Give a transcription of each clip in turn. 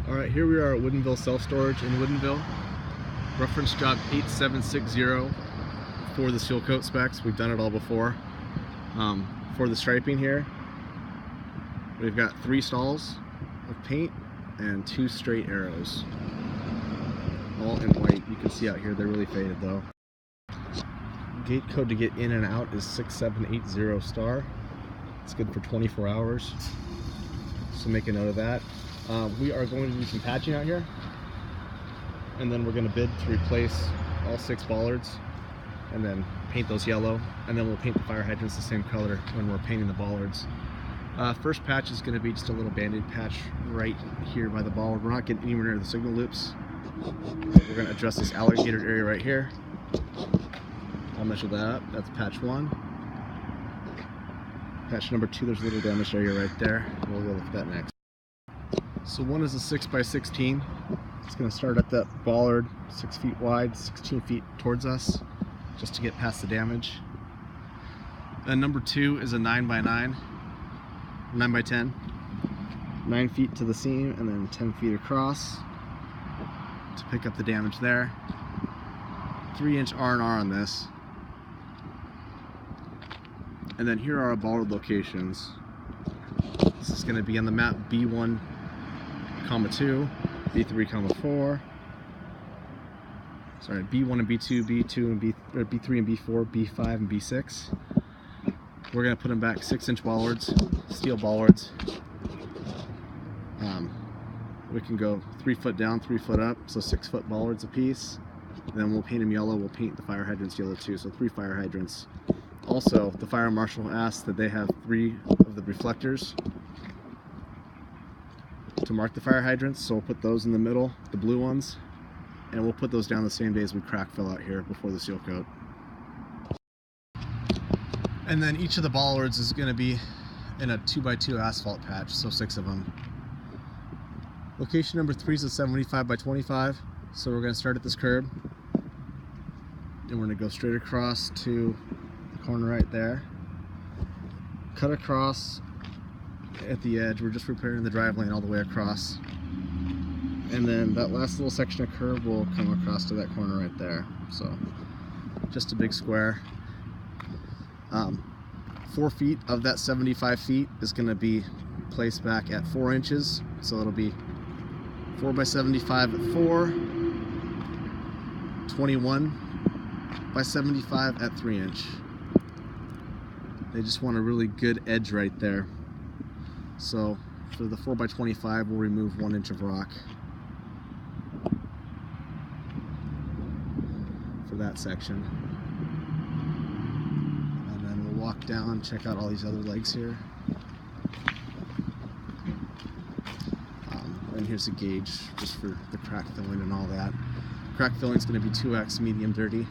Alright, here we are at Woodinville Self-Storage in Woodinville. Reference job 8760 for the seal coat specs. We've done it all before. For the striping here, we've got 3 stalls of paint and 2 straight arrows. All in white. You can see out here they're really faded though. Gate code to get in and out is 6780 star. It's good for 24 hours. So make a note of that. We are going to do some patching out here, and then we're going to bid to replace all 6 bollards and then paint those yellow, and then we'll paint the fire hydrants the same color when we're painting the bollards. First patch is going to be just a little band-aid patch right here by the bollard. We're not getting anywhere near the signal loops. We're going to address this alligator area right here. I'll measure that up. That's patch 1. Patch number 2, there's a little damaged area right there. We'll go look at that next. So one is a 6x16. It's going to start at that bollard, 6 feet wide, 16 feet towards us, just to get past the damage. And number 2 is a 9x9, 9x10, 9 feet to the seam, and then 10 feet across to pick up the damage there. 3-inch R&R on this. And then here are our bollard locations. This is going to be on the map B1, B2, B3, B4. Sorry, B1 and B2, B2 and B3 and B4, B5 and B6. We're going to put them back 6-inch bollards, steel bollards. We can go 3 foot down, 3 foot up, so 6-foot bollards a piece. Then we'll paint them yellow. We'll paint the fire hydrants yellow too, so 3 fire hydrants. Also, the fire marshal asked that they have 3 of the reflectors to mark the fire hydrants, so we'll put those in the middle, the blue ones, and we'll put those down the same day as we crack fill out here before the seal coat. And then each of the bollards is going to be in a 2x2 asphalt patch, so 6 of them. Location number 3 is a 75x25, so we're going to start at this curb, and we're going to go straight across to the corner right there, cut across at the edge. We're just repairing the drive lane all the way across, and then that last little section of curb will come across to that corner right there. So just a big square. 4 feet of that 75 feet is going to be placed back at 4 inches, so it'll be 4x75 at 4, 21x75 at 3 inch. They just want a really good edge right there. So for the 4x25, we'll remove 1 inch of rock for that section. And then we'll walk down, check out all these other legs here. And here's a gauge just for the crack filling and all that. Crack filling is going to be 2x medium dirty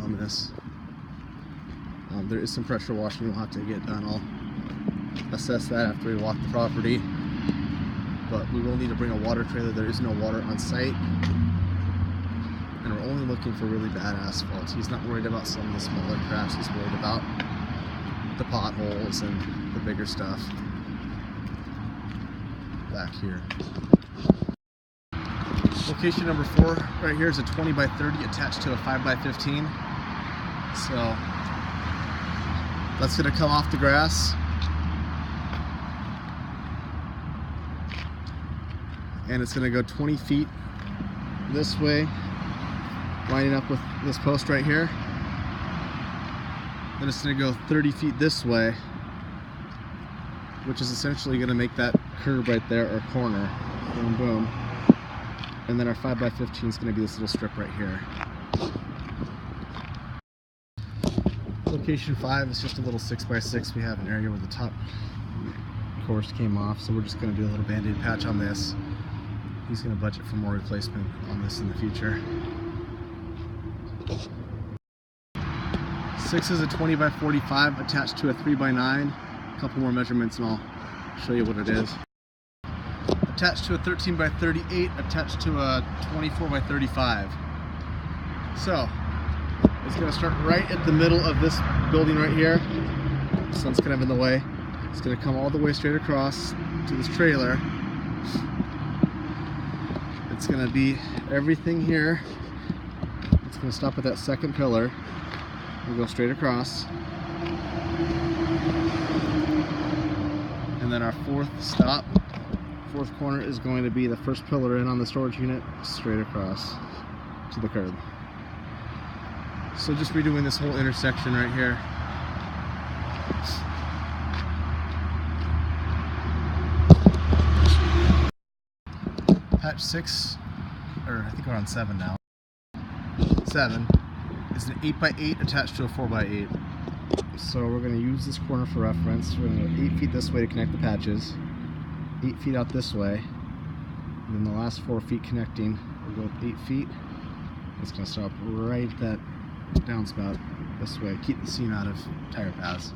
on this. There is some pressure washing we'll have to get done. I'll assess that after we walk the property, but we will need to bring a water trailer. There is no water on site, and we're only looking for really bad asphalt. He's not worried about some of the smaller cracks. He's worried about the potholes and the bigger stuff back here. Location number 4 right here is a 20x30 attached to a 5x15. So that's going to come off the grass, and it's going to go 20 feet this way, lining up with this post right here. Then it's going to go 30 feet this way, which is essentially going to make that curb right there our corner. Boom, boom. And then our 5x15 is going to be this little strip right here. Location 5 is just a little 6x6. We have an area where the top course came off, so we're just going to do a little band-aid patch on this. He's going to budget for more replacement on this in the future. 6 is a 20x45 attached to a 3x9. A couple more measurements and I'll show you what it is. Attached to a 13x38, attached to a 24x35. So it's going to start right at the middle of this building right here. The sun's kind of in the way. It's going to come all the way straight across, to this trailer, it's going to be everything here. It's going to stop at that second pillar. We'll go straight across. And then our fourth corner is going to be the first pillar in on the storage unit, straight across to the curb. So just redoing this whole intersection right here. Patch 6, or I think we're on 7 now. 7 is an 8x8 attached to a 4x8. So we're going to use this corner for reference. We're going to go 8 feet this way to connect the patches, 8 feet out this way, and then the last 4 feet connecting, we'll go 8 feet. It's going to stop right at that downspout this way, keep the seam out of tire paths.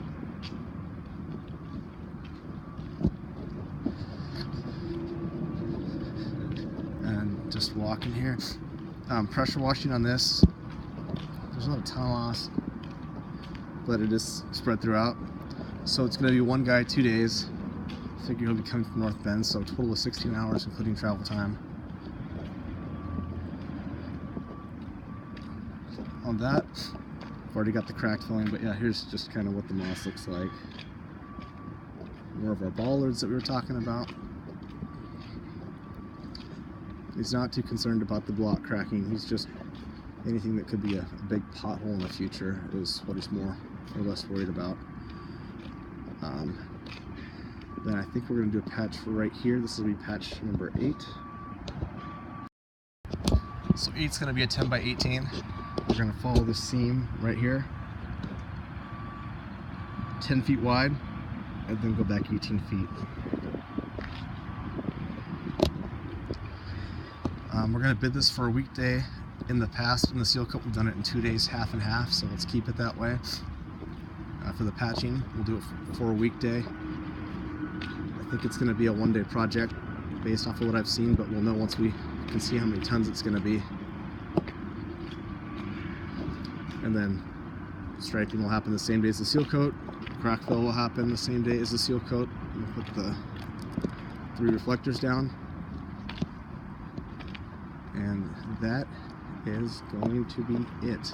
And just walking here. Pressure washing on this. There's not a ton of loss, but it is spread throughout. So it's going to be one guy, 2 days. I figure he'll be coming from North Bend, so a total of 16 hours, including travel time. On that, I've already got the crack filling, but yeah, here's just kind of what the moss looks like. More of our bollards that we were talking about. He's not too concerned about the block cracking. He's just anything that could be a big pothole in the future is what he's more or less worried about. Then I think we're going to do a patch for right here. This will be patch number 8. So 8's going to be a 10x18. We're going to follow this seam right here, 10 feet wide, and then go back 18 feet. We're going to bid this for a weekday. In the past, in the seal coat, we've done it in 2 days, half and half, so let's keep it that way. For the patching, we'll do it for a weekday. I think it's going to be a one-day project based off of what I've seen, but we'll know once we can see how many tons it's going to be. And then striping will happen the same day as the seal coat. Crack fill will happen the same day as the seal coat. We'll put the 3 reflectors down. And that is going to be it.